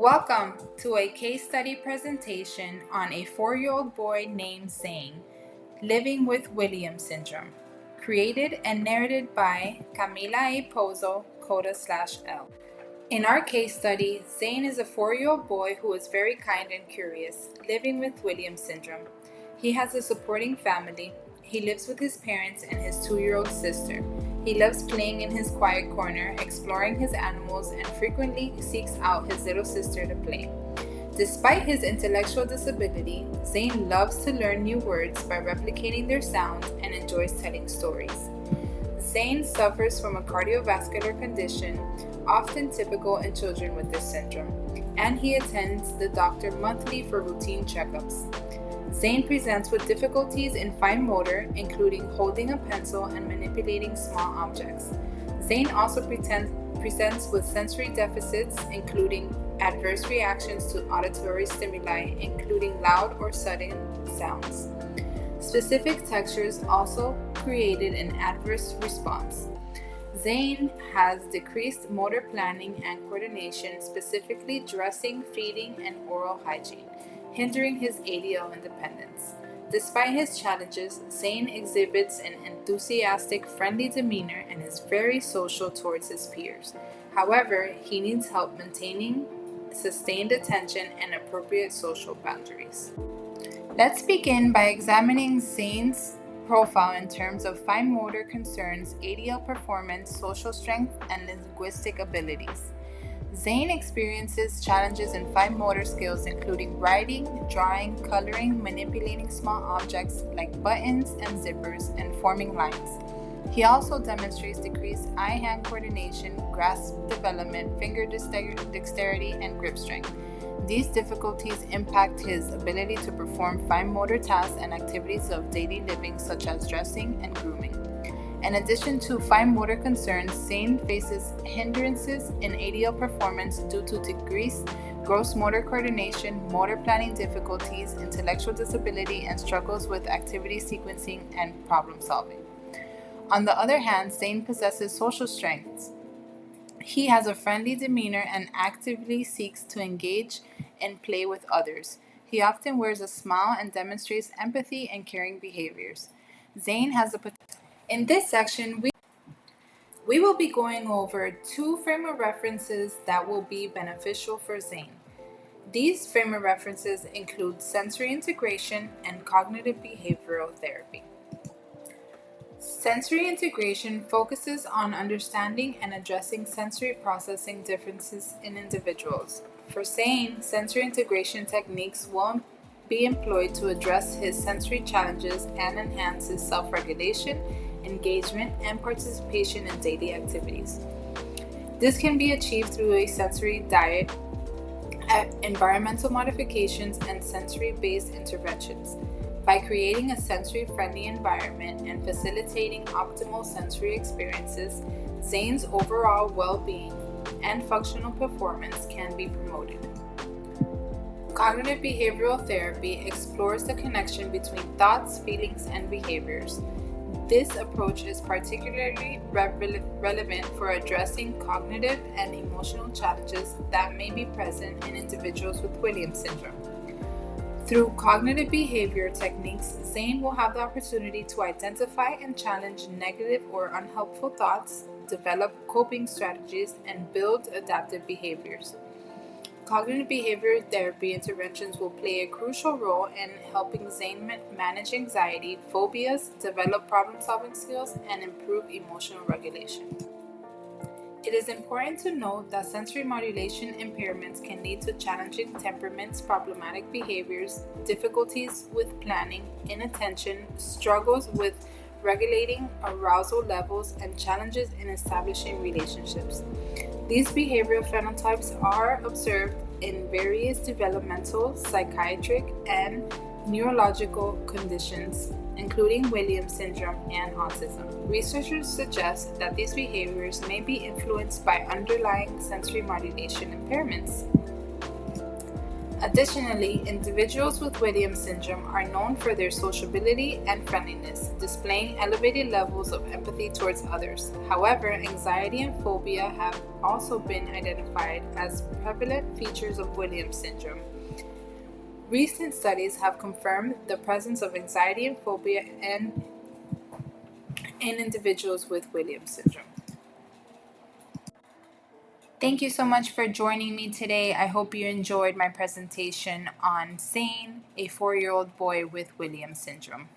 Welcome to a case study presentation on a 4-year-old boy named Zayne living with Williams syndrome, created and narrated by Camila A. Pozo, Coda/L. In our case study, Zayne is a 4-year-old boy who is very kind and curious, living with Williams syndrome. He has a supporting family. He lives with his parents and his 2-year-old sister. He loves playing in his quiet corner, exploring his animals, and frequently seeks out his little sister to play. Despite his intellectual disability, Zayne loves to learn new words by replicating their sounds and enjoys telling stories. Zayne suffers from a cardiovascular condition, often typical in children with this syndrome, and he attends the doctor monthly for routine checkups. Zayne presents with difficulties in fine motor, including holding a pencil and manipulating small objects. Zayne also presents with sensory deficits, including adverse reactions to auditory stimuli, including loud or sudden sounds. Specific textures also created an adverse response. Zayne has decreased motor planning and coordination, specifically dressing, feeding, and oral hygiene, hindering his ADL independence. Despite his challenges, Zayne exhibits an enthusiastic, friendly demeanor and is very social towards his peers. However, he needs help maintaining sustained attention and appropriate social boundaries. Let's begin by examining Zayne's profile in terms of fine motor concerns, ADL performance, social strength, and linguistic abilities. Zayne experiences challenges in fine motor skills, including writing, drawing, coloring, manipulating small objects like buttons and zippers, and forming lines. He also demonstrates decreased eye-hand coordination, grasp development, finger dexterity, and grip strength. These difficulties impact his ability to perform fine motor tasks and activities of daily living, such as dressing and grooming. In addition to fine motor concerns, Zayne faces hindrances in ADL performance due to decreased gross motor coordination, motor planning difficulties, intellectual disability, and struggles with activity sequencing and problem solving. On the other hand, Zayne possesses social strengths. He has a friendly demeanor and actively seeks to engage and play with others. He often wears a smile and demonstrates empathy and caring behaviors. Zayne has a potential. In this section, we will be going over 2 frame of references that will be beneficial for Zayne. These frame of references include sensory integration and cognitive behavioral therapy. Sensory integration focuses on understanding and addressing sensory processing differences in individuals. For Zayne, sensory integration techniques will be employed to address his sensory challenges and enhance his self-regulation, engagement, and participation in daily activities. This can be achieved through a sensory diet, environmental modifications, and sensory-based interventions. By creating a sensory-friendly environment and facilitating optimal sensory experiences, Zayne's overall well-being and functional performance can be promoted. Cognitive behavioral therapy explores the connection between thoughts, feelings, and behaviors. This approach is particularly relevant for addressing cognitive and emotional challenges that may be present in individuals with Williams syndrome. Through cognitive behavior techniques, Zayne will have the opportunity to identify and challenge negative or unhelpful thoughts, develop coping strategies, and build adaptive behaviors. Cognitive behavior therapy interventions will play a crucial role in helping Zayne manage anxiety, phobias, develop problem-solving skills, and improve emotional regulation. It is important to note that sensory modulation impairments can lead to challenging temperaments, problematic behaviors, difficulties with planning, inattention, struggles with regulating arousal levels, and challenges in establishing relationships. These behavioral phenotypes are observed in various developmental, psychiatric, and neurological conditions, including Williams syndrome and autism. Researchers suggest that these behaviors may be influenced by underlying sensory modulation impairments. Additionally, individuals with Williams syndrome are known for their sociability and friendliness, displaying elevated levels of empathy towards others. However, anxiety and phobia have also been identified as prevalent features of Williams syndrome. Recent studies have confirmed the presence of anxiety and phobia in individuals with Williams syndrome. Thank you so much for joining me today. I hope you enjoyed my presentation on Zayne, a 4-year-old boy with Williams syndrome.